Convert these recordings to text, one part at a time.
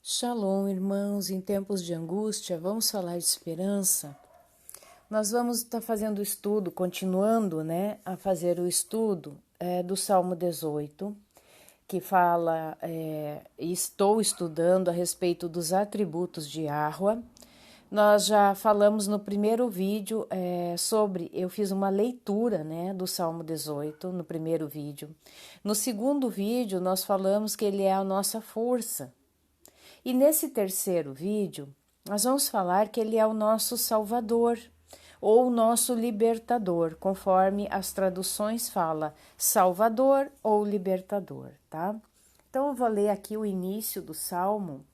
Shalom, irmãos, em tempos de angústia, vamos falar de esperança? Nós vamos estar fazendo o estudo, continuando, a fazer o estudo do Salmo 18, que fala, estou estudando a respeito dos atributos de Yahweh. Nós já falamos no primeiro vídeo eu fiz uma leitura, do Salmo 18, no primeiro vídeo. No segundo vídeo, nós falamos que ele é a nossa força. E nesse terceiro vídeo, nós vamos falar que ele é o nosso Salvador ou o nosso libertador, conforme as traduções fala, Salvador ou libertador, tá? Então eu vou ler aqui o início do Salmo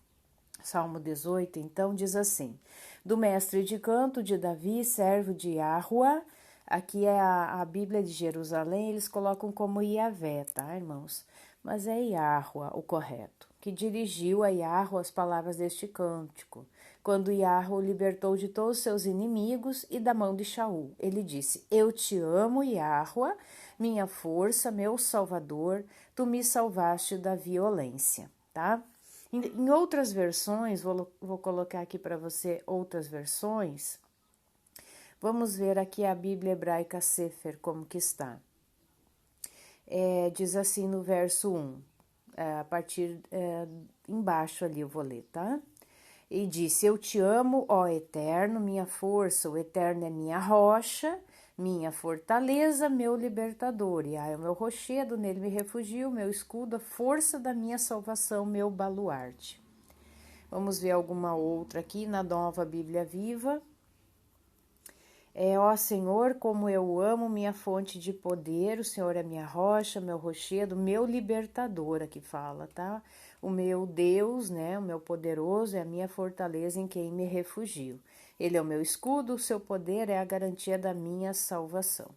18, então diz assim: do mestre de canto de Davi, servo de Yahweh. Aqui é a Bíblia de Jerusalém, eles colocam como Iavé, tá, irmãos? Mas é Yahweh o correto, que dirigiu a Yahweh as palavras deste cântico. Quando Yahweh o libertou de todos os seus inimigos e da mão de Shaul, ele disse: Eu te amo, Yahweh, minha força, meu salvador, tu me salvaste da violência, tá? Em outras versões, vou colocar aqui para você outras versões. Vamos ver aqui a Bíblia hebraica Sefer, como que está. Diz assim no verso 1, a partir embaixo ali eu vou ler, tá? E disse: Eu te amo, ó Eterno, minha força, o Eterno é minha rocha, minha fortaleza, meu libertador. E é o meu rochedo, nele me refugio, meu escudo, a força da minha salvação, meu baluarte. Vamos ver alguma outra aqui na Nova Bíblia Viva. Ó Senhor, como eu amo, minha fonte de poder, o Senhor é minha rocha, meu rochedo, meu libertador, aqui fala, tá? O meu Deus, o meu poderoso é a minha fortaleza em quem me refugio. Ele é o meu escudo, o seu poder é a garantia da minha salvação.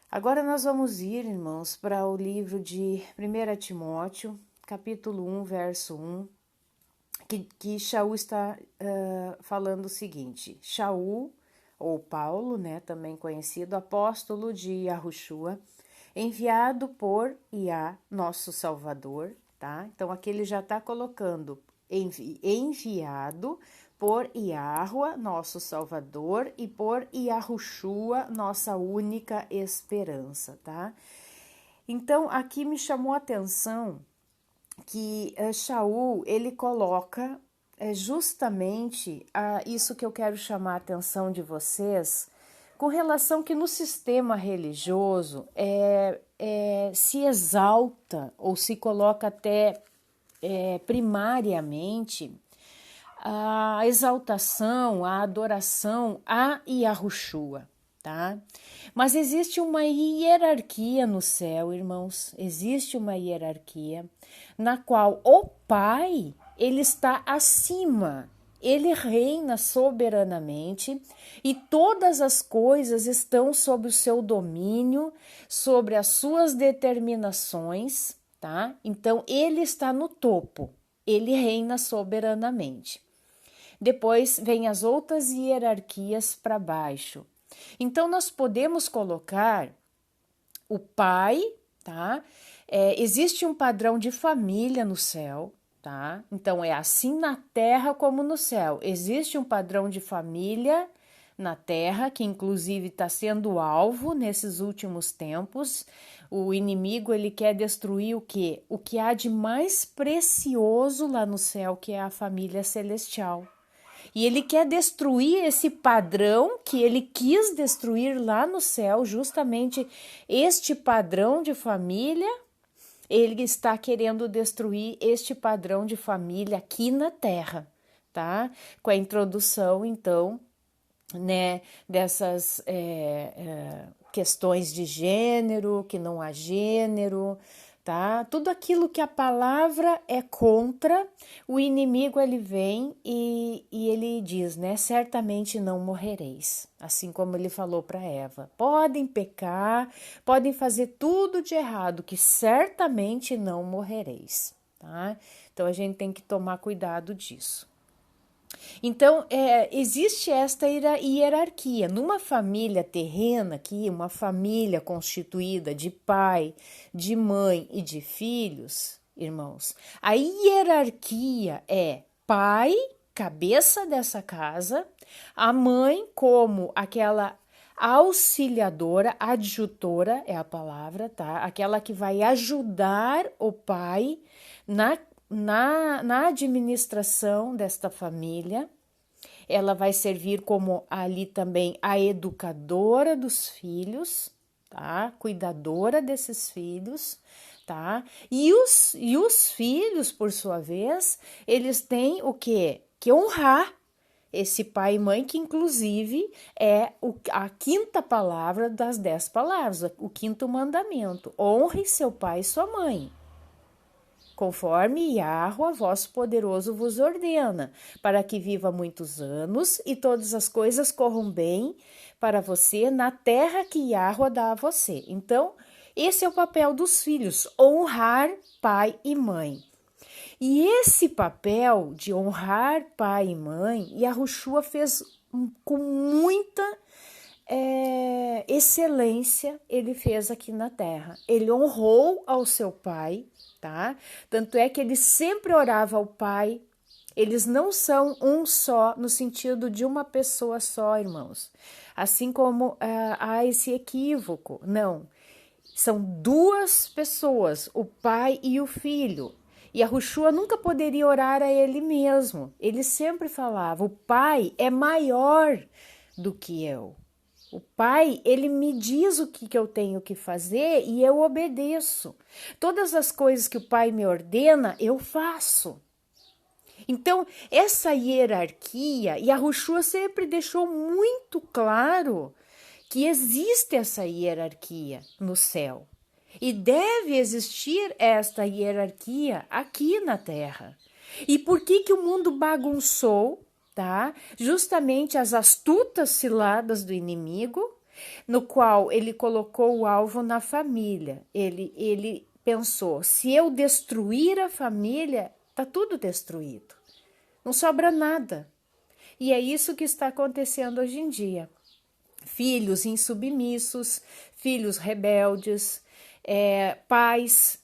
Agora nós vamos ir, irmãos, para o livro de 1 Timóteo, capítulo 1, verso 1, que Shaul está falando o seguinte: Shaul, ou Paulo, também conhecido, apóstolo de Yahushua, enviado por Iá, nosso Salvador, tá? Então aqui ele já está colocando enviado por Yahweh, nosso Salvador, e por Yahushua, nossa única esperança, tá? Então aqui me chamou a atenção que Shaul, ele coloca justamente isso que eu quero chamar a atenção de vocês, com relação que no sistema religioso se exalta ou se coloca até primariamente a exaltação, a adoração a Yahushua, tá? Mas existe uma hierarquia no céu, irmãos, existe uma hierarquia na qual o Pai, ele está acima, ele reina soberanamente e todas as coisas estão sob o seu domínio, sobre as suas determinações, tá? Então, ele está no topo, ele reina soberanamente. Depois vem as outras hierarquias para baixo. Então, nós podemos colocar o pai, tá? Existe um padrão de família no céu, tá? Então, é assim na terra como no céu. Existe um padrão de família na terra, que inclusive está sendo alvo nesses últimos tempos. O inimigo, ele quer destruir o quê? O que há de mais precioso lá no céu, que é a família celestial. E ele quer destruir esse padrão que ele quis destruir lá no céu, justamente este padrão de família. Ele está querendo destruir este padrão de família aqui na Terra, tá? Com a introdução, então, dessas questões de gênero, que não há gênero, tá? Tudo aquilo que a palavra é contra, o inimigo ele vem e ele diz, certamente não morrereis, assim como ele falou para Eva. Podem pecar, podem fazer tudo de errado, que certamente não morrereis, tá? Então a gente tem que tomar cuidado disso. Então, existe esta hierarquia. Numa família terrena aqui, uma família constituída de pai, de mãe e de filhos, irmãos. A hierarquia é pai, cabeça dessa casa, a mãe como aquela auxiliadora, adjutora é a palavra, tá? Aquela que vai ajudar o pai na administração desta família. Ela vai servir como ali também a educadora dos filhos, tá? Cuidadora desses filhos, tá? E os filhos, por sua vez, eles têm o quê? Que honrar esse pai e mãe, que inclusive é a quinta palavra das 10 palavras, o quinto mandamento. Honre seu pai e sua mãe, conforme Yahweh, vosso poderoso, vos ordena, para que viva muitos anos e todas as coisas corram bem para você na terra que Yahweh dá a você. Então, esse é o papel dos filhos, honrar pai e mãe. E esse papel de honrar pai e mãe, Yahushua fez com muita excelência, ele fez aqui na terra. Ele honrou ao seu pai, tá? Tanto é que ele sempre orava ao pai. Eles não são um só no sentido de uma pessoa só, irmãos. Assim como há esse equívoco. Não, são duas pessoas, o pai e o filho. E Yahushua nunca poderia orar a ele mesmo. Ele sempre falava, o pai é maior do que eu. O pai, ele me diz o que eu tenho que fazer e eu obedeço. Todas as coisas que o pai me ordena, eu faço. Então, essa hierarquia, Yahushua sempre deixou muito claro que existe essa hierarquia no céu. E deve existir esta hierarquia aqui na Terra. E por que o mundo bagunçou, tá? Justamente as astutas ciladas do inimigo, no qual ele colocou o alvo na família. Ele pensou, se eu destruir a família, tá tudo destruído. Não sobra nada. E é isso que está acontecendo hoje em dia. Filhos insubmissos, filhos rebeldes, pais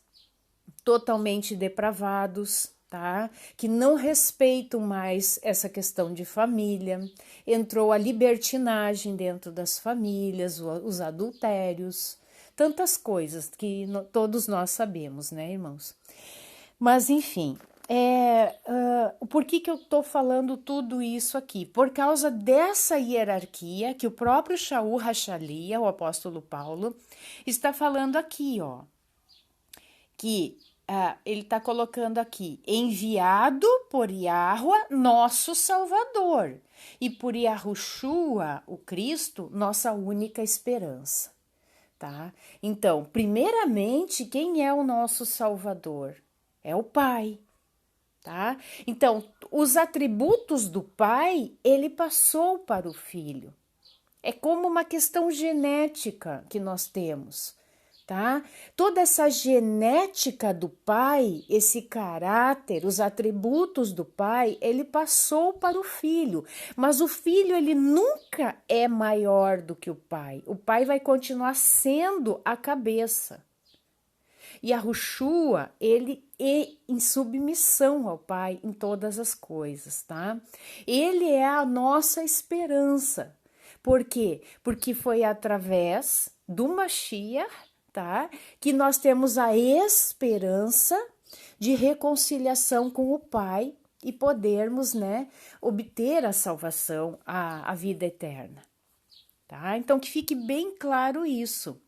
totalmente depravados, tá? Que não respeitam mais essa questão de família. Entrou a libertinagem dentro das famílias, os adultérios, tantas coisas que todos nós sabemos, né, irmãos? Mas, enfim, por que eu estou falando tudo isso aqui? Por causa dessa hierarquia que o próprio Shaul Hachalia, o apóstolo Paulo, está falando aqui, ó. Que ele está colocando aqui, enviado por Yahweh, nosso Salvador, e por Yahushua, o Cristo, nossa única esperança, tá? Então, primeiramente, quem é o nosso Salvador? É o Pai, tá? Então, os atributos do Pai, ele passou para o Filho. É como uma questão genética que nós temos, tá? Toda essa genética do pai, esse caráter, os atributos do pai, ele passou para o filho. Mas o filho, ele nunca é maior do que o pai. O pai vai continuar sendo a cabeça. E Yahushua, ele é em submissão ao pai em todas as coisas, tá? Ele é a nossa esperança. Por quê? Porque foi através do Mashiach, tá? Que nós temos a esperança de reconciliação com o Pai e podermos, né, obter a salvação, a vida eterna, tá? Então, que fique bem claro isso.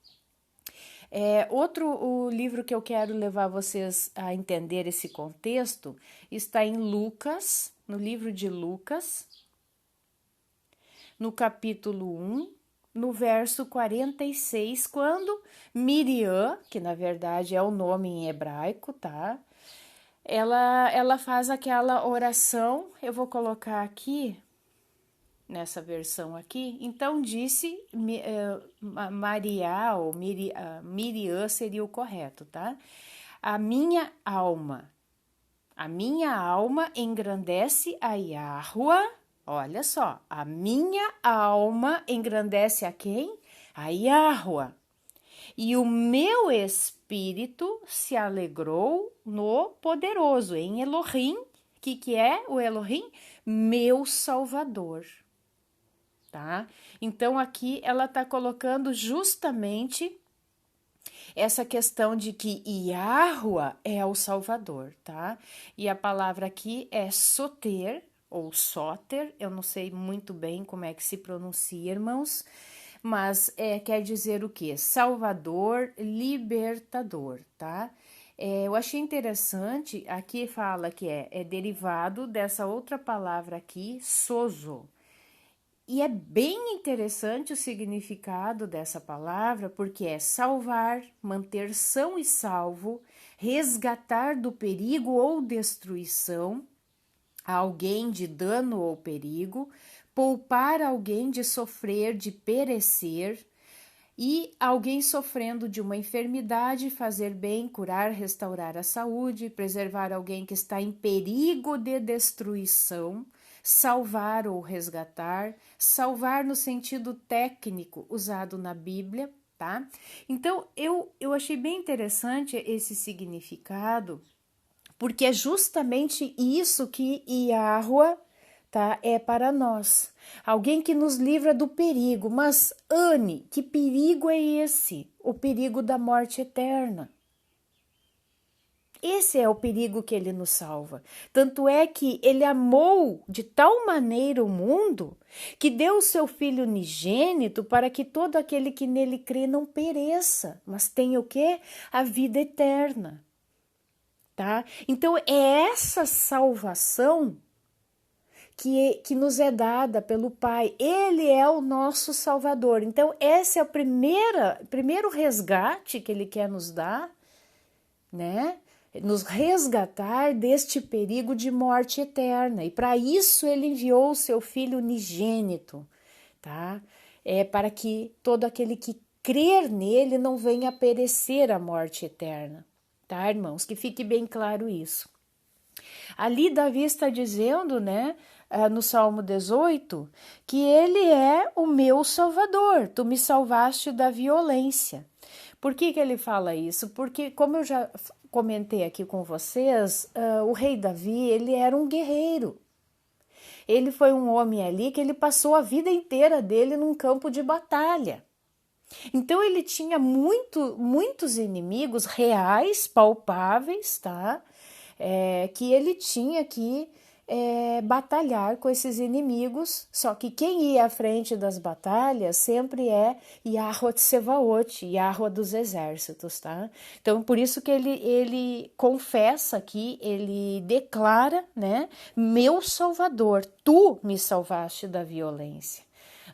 O livro que eu quero levar vocês a entender esse contexto está em Lucas, no livro de Lucas, no capítulo 1, no verso 46, quando Miriam, que na verdade é o nome em hebraico, tá? Ela faz aquela oração, eu vou colocar aqui, nessa versão aqui. Então disse Maria, ou Miriam seria o correto, tá? A minha alma engrandece a Yahweh. Olha só, a minha alma engrandece a quem? A Yahweh. e o meu espírito se alegrou no poderoso, em Elohim. O que é o Elohim? Meu Salvador, tá? Então aqui ela está colocando justamente essa questão de que Yahuwah é o Salvador, tá? E a palavra aqui é soter, ou soter, eu não sei muito bem como é que se pronuncia, irmãos, mas quer dizer o quê? Salvador, libertador, tá? Eu achei interessante, aqui fala que é derivado dessa outra palavra aqui, sozo. E é bem interessante o significado dessa palavra, porque é salvar, manter são e salvo, resgatar do perigo ou destruição alguém de dano ou perigo, poupar alguém de sofrer, de perecer, e alguém sofrendo de uma enfermidade, fazer bem, curar, restaurar a saúde, preservar alguém que está em perigo de destruição, salvar ou resgatar, salvar no sentido técnico usado na Bíblia, tá? Então, eu achei bem interessante esse significado, porque é justamente isso que Yahuwah, tá, é para nós. Alguém que nos livra do perigo. Mas, Anne, que perigo é esse? O perigo da morte eterna. Esse é o perigo que ele nos salva. Tanto é que ele amou de tal maneira o mundo que deu o seu Filho unigênito para que todo aquele que nele crê não pereça, mas tenha o quê? A vida eterna. Tá? Então, é essa salvação que nos é dada pelo Pai. Ele é o nosso Salvador. Então, esse é o primeiro resgate que Ele quer nos dar, né? Nos resgatar deste perigo de morte eterna. E para isso Ele enviou o seu Filho unigênito, tá? Para que todo aquele que crer nele não venha a perecer a morte eterna, tá, irmãos? Que fique bem claro isso. Ali Davi está dizendo, né, no Salmo 18, que ele é o meu salvador, tu me salvaste da violência. Por que ele fala isso? Porque, como eu já comentei aqui com vocês, o rei Davi, ele era um guerreiro. Ele foi um homem ali que ele passou a vida inteira dele num campo de batalha. Então ele tinha muitos inimigos reais, palpáveis, tá? Que ele tinha que batalhar com esses inimigos, só que quem ia à frente das batalhas sempre é Yahuwah Tsevaot, Yahuwah dos exércitos, tá? Então, por isso que ele confessa aqui, ele declara, né, meu Salvador, tu me salvaste da violência.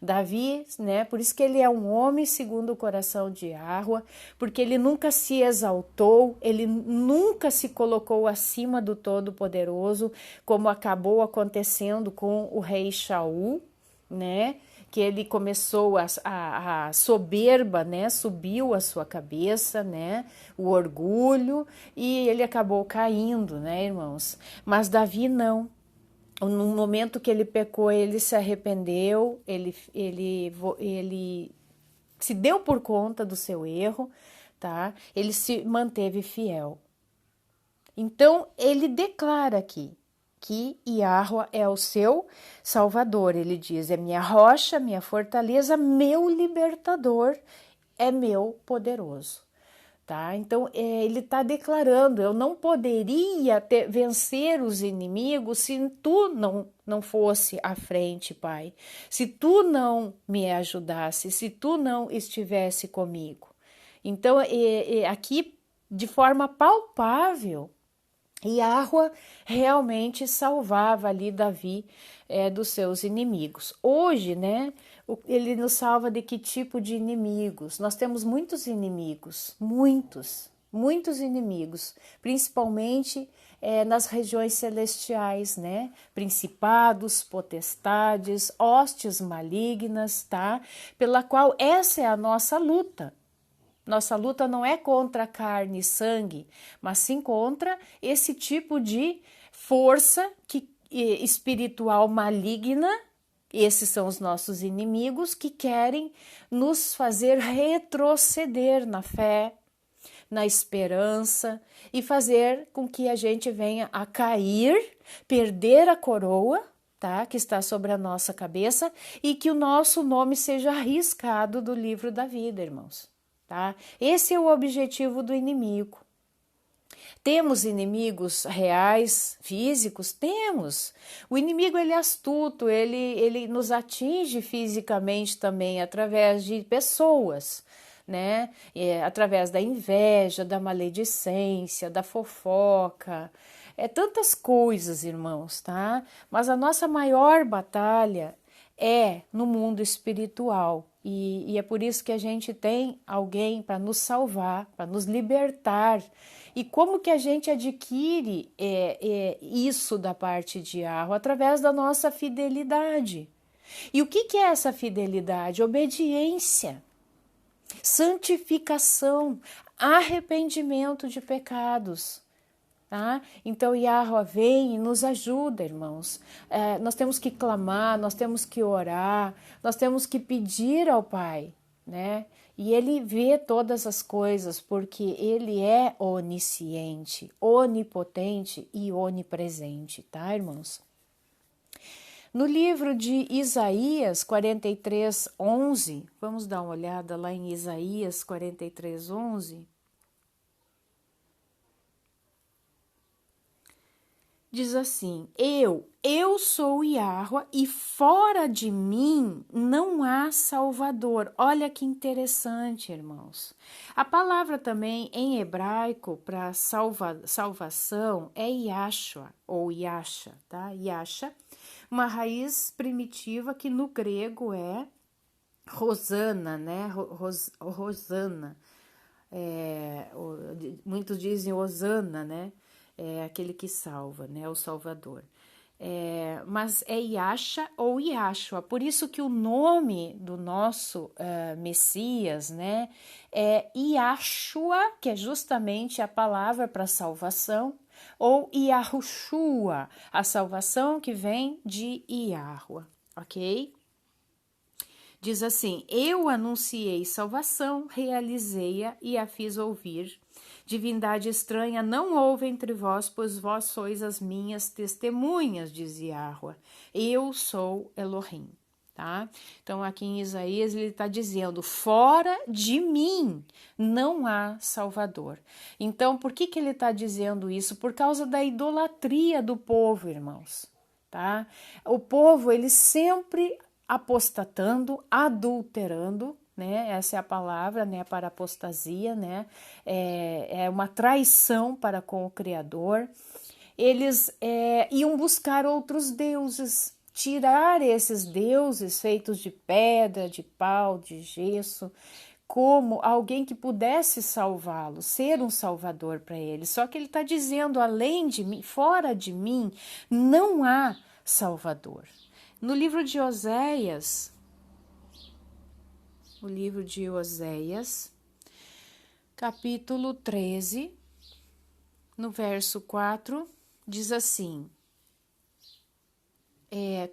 Davi, né, por isso que ele é um homem segundo o coração de Yahuwah, porque ele nunca se exaltou, ele nunca se colocou acima do Todo-Poderoso, como acabou acontecendo com o rei Shaul, né, que ele começou a soberba, né, subiu a sua cabeça, né, o orgulho, e ele acabou caindo, né, irmãos? Mas Davi não. No momento que ele pecou, ele se arrependeu, ele se deu por conta do seu erro, tá? Ele se manteve fiel. Então, ele declara aqui que Yahuwah é o seu Salvador. Ele diz, é minha rocha, minha fortaleza, meu libertador, é meu poderoso. Tá? Então, ele está declarando, eu não poderia vencer os inimigos se tu não fosse à frente, Pai. Se tu não me ajudasse, se tu não estivesse comigo. Então, aqui, de forma palpável, Yahuwah realmente salvava ali Davi dos seus inimigos. Hoje, né, ele nos salva de que tipo de inimigos? Nós temos muitos inimigos, muitos inimigos, principalmente nas regiões celestiais, né? Principados, potestades, hostes malignas, tá? Pela qual essa é a nossa luta. Nossa luta não é contra carne e sangue, mas sim contra esse tipo de força espiritual maligna, Esses são os nossos inimigos que querem nos fazer retroceder na fé, na esperança e fazer com que a gente venha a cair, perder a coroa, tá, que está sobre a nossa cabeça e que o nosso nome seja riscado do livro da vida, irmãos, tá? Esse é o objetivo do inimigo. Temos inimigos reais, físicos? Temos. O inimigo, ele é astuto, ele nos atinge fisicamente também através de pessoas, né? Através da inveja, da maledicência, da fofoca, tantas coisas, irmãos, tá? Mas a nossa maior batalha é no mundo espiritual. E é por isso que a gente tem alguém para nos salvar, para nos libertar. E como que a gente adquire isso da parte de Yahweh? Através da nossa fidelidade. E o que é essa fidelidade? Obediência, santificação, arrependimento de pecados. Tá? Então Yahweh vem e nos ajuda, irmãos. Nós temos que clamar, nós temos que orar, nós temos que pedir ao Pai, né? E Ele vê todas as coisas porque Ele é onisciente, onipotente e onipresente, tá, irmãos? No livro de Isaías 43:11, vamos dar uma olhada lá em Isaías 43:11. Diz assim: eu sou Yahweh e fora de mim não há Salvador. Olha que interessante, irmãos. A palavra também em hebraico para salvação é Yashua ou Yasha, tá? Yasha, uma raiz primitiva que no grego é Rosana, né? Rosana. Muitos dizem Osana, né? É aquele que salva, né? O Salvador. Mas é Yasha ou Yashua. Por isso que o nome do nosso Messias, né? É Yashua, que é justamente a palavra para salvação, ou Yahushua, a salvação que vem de Yahweh, ok? Diz assim: eu anunciei salvação, realizei-a e a fiz ouvir. Divindade estranha não houve entre vós, pois vós sois as minhas testemunhas, diz Yahweh. Eu sou Elohim, tá? Então aqui em Isaías ele está dizendo: fora de mim não há Salvador. Então por que ele está dizendo isso? Por causa da idolatria do povo, irmãos, tá? O povo, ele sempre apostatando, adulterando, né? Essa é a palavra, né? Para apostasia, né? É uma traição para com o Criador. Eles iam buscar outros deuses, tirar esses deuses feitos de pedra, de pau, de gesso, como alguém que pudesse salvá-lo, ser um salvador para eles. Só que ele está dizendo: além de mim, fora de mim, não há salvador. No livro de Oséias, capítulo 13, no verso 4, diz assim: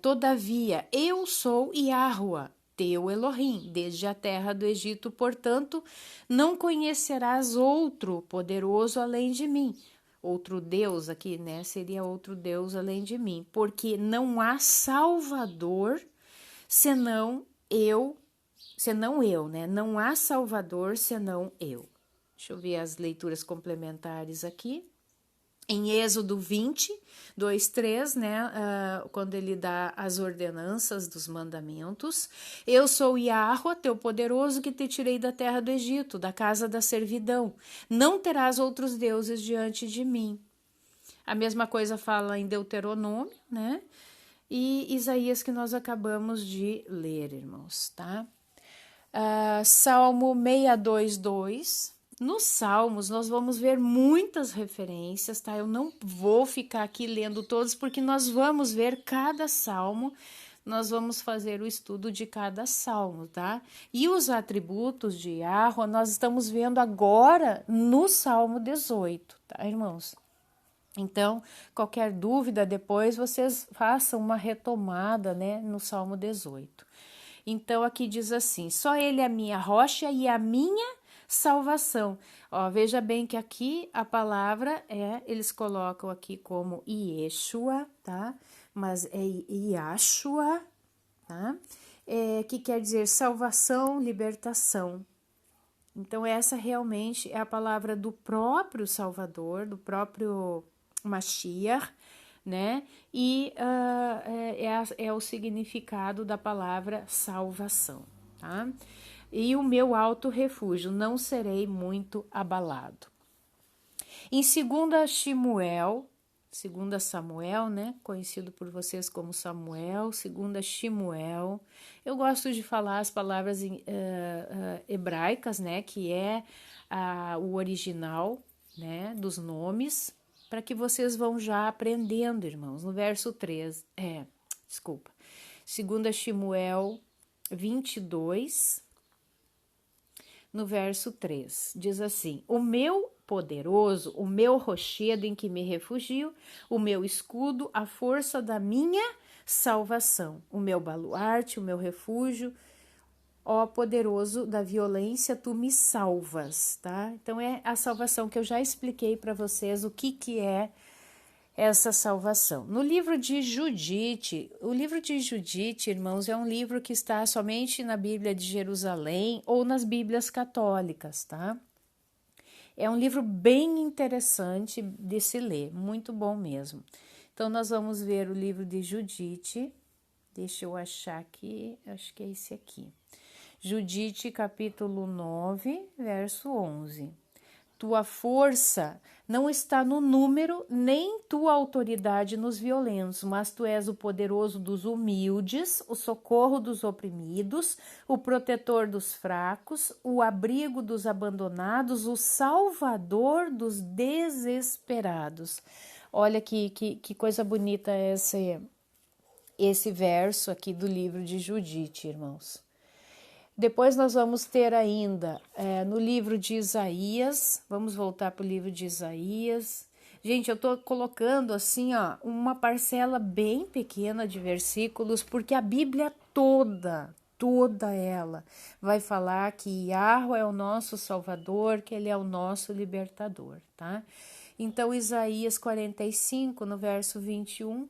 todavia, eu sou Yahweh, teu Elohim, desde a terra do Egito, portanto, não conhecerás outro poderoso além de mim. Outro Deus aqui, né? Seria outro Deus além de mim, porque não há Salvador senão eu, né? Não há Salvador senão eu. Deixa eu ver as leituras complementares aqui. Em Êxodo 20, 2, 3, né, quando ele dá as ordenanças dos mandamentos: eu sou Yahweh, teu poderoso, que te tirei da terra do Egito, da casa da servidão. Não terás outros deuses diante de mim. A mesma coisa fala em Deuteronômio, né? E Isaías, que nós acabamos de ler, irmãos, tá? Salmo 62, 2. Nos Salmos, nós vamos ver muitas referências, tá? Eu não vou ficar aqui lendo todos, porque nós vamos ver cada salmo, nós vamos fazer o estudo de cada salmo, tá? E os atributos de Yahweh nós estamos vendo agora no Salmo 18, tá, irmãos? Então, qualquer dúvida, depois vocês façam uma retomada, né, no Salmo 18. Então, aqui diz assim: só ele é a minha rocha e a minha salvação. Ó, veja bem que aqui a palavra eles colocam aqui como Yeshua, tá? Mas é Yashua, tá? Que quer dizer salvação, libertação. Então, essa realmente é a palavra do próprio Salvador, do próprio Mashiach, né? E é o significado da palavra salvação, tá? E o meu alto refúgio, não serei muito abalado. Em 2 Samuel, né, conhecido por vocês como Samuel, 2 Shimuel, eu gosto de falar as palavras hebraicas, né, que é o original, né, dos nomes, para que vocês vão já aprendendo, irmãos. No verso 3, 2 Shimuel 22, no verso 3, diz assim: o meu poderoso, o meu rochedo em que me refugio, o meu escudo, a força da minha salvação, o meu baluarte, o meu refúgio, ó poderoso da violência, tu me salvas, tá? Então é a salvação que eu já expliquei para vocês o que é essa salvação. No livro de Judite, o livro de Judite, irmãos, é um livro que está somente na Bíblia de Jerusalém ou nas Bíblias católicas, tá? É um livro bem interessante de se ler, muito bom mesmo. Então, nós vamos ver o livro de Judite. Deixa eu achar aqui, acho que é esse aqui. Judite, capítulo 9, verso 11. Tua força não está no número, nem tua autoridade nos violentos, mas tu és o poderoso dos humildes, o socorro dos oprimidos, o protetor dos fracos, o abrigo dos abandonados, o salvador dos desesperados. Olha que coisa bonita esse verso aqui do livro de Judite, irmãos. Depois nós vamos ter ainda no livro de Isaías, vamos voltar para o livro de Isaías. Gente, eu estou colocando assim, ó, uma parcela bem pequena de versículos, porque a Bíblia toda ela vai falar que Yahweh é o nosso Salvador, que Ele é o nosso libertador, tá? Então, Isaías 45, no verso 21,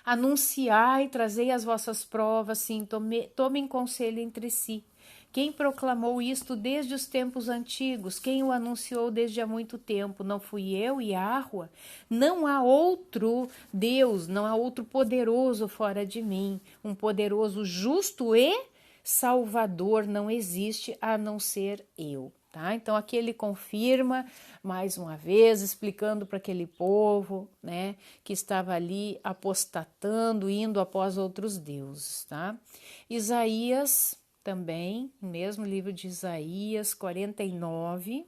anunciai, trazei as vossas provas, sim, tomem conselho entre si. Quem proclamou isto desde os tempos antigos? Quem o anunciou desde há muito tempo? Não fui eu, Yahweh? Não há outro Deus, não há outro poderoso fora de mim. Um poderoso justo e salvador não existe a não ser eu. Tá? Então aqui ele confirma mais uma vez, explicando para aquele povo, né, que estava ali apostatando, indo após outros deuses. Tá? Isaías também, mesmo livro de Isaías 49,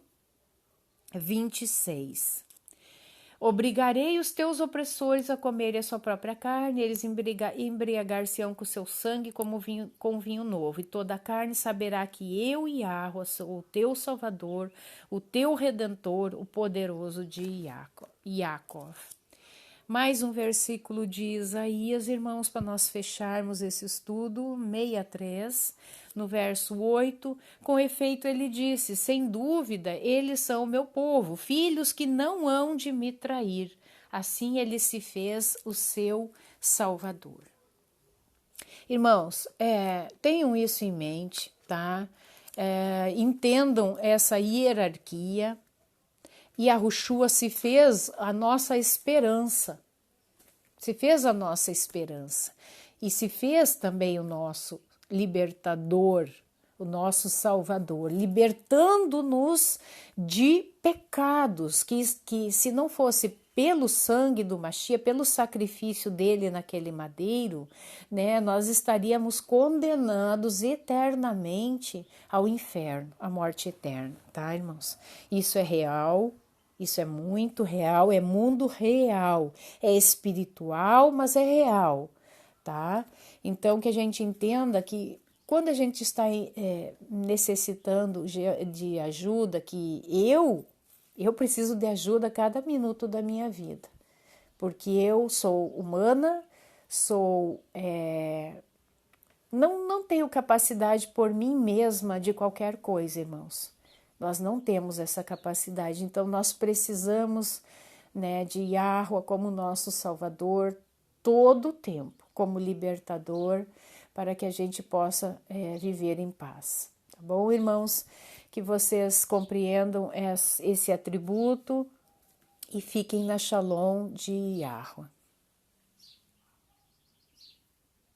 26. Obrigarei os teus opressores a comerem a sua própria carne, eles embriagar-se-ão com seu sangue como com vinho novo, e toda a carne saberá que eu, Yahweh, sou o teu Salvador, o teu Redentor, o poderoso de Yaakov. Mais um versículo de Isaías, irmãos, para nós fecharmos esse estudo, 63, no verso 8, com efeito ele disse, sem dúvida, eles são o meu povo, filhos que não hão de me trair. Assim ele se fez o seu Salvador. Irmãos, tenham isso em mente, tá? Entendam essa hierarquia. E a Yahushua se fez a nossa esperança, e se fez também o nosso libertador, o nosso salvador, libertando-nos de pecados, que se não fosse pelo sangue do Mashiach, pelo sacrifício dele naquele madeiro, né, nós estaríamos condenados eternamente ao inferno, à morte eterna, tá, irmãos? Isso é real. Isso é muito real, é mundo real, é espiritual, mas é real, tá? Então, que a gente entenda que quando a gente está necessitando de ajuda, que eu Eu preciso de ajuda a cada minuto da minha vida, porque eu sou humana, não tenho capacidade por mim mesma de qualquer coisa, irmãos. Nós não temos essa capacidade, então nós precisamos, né, de Yahweh como nosso Salvador todo o tempo, como libertador, para que a gente possa viver em paz. Tá bom, irmãos? Que vocês compreendam esse atributo e fiquem na Shalom de Yahweh.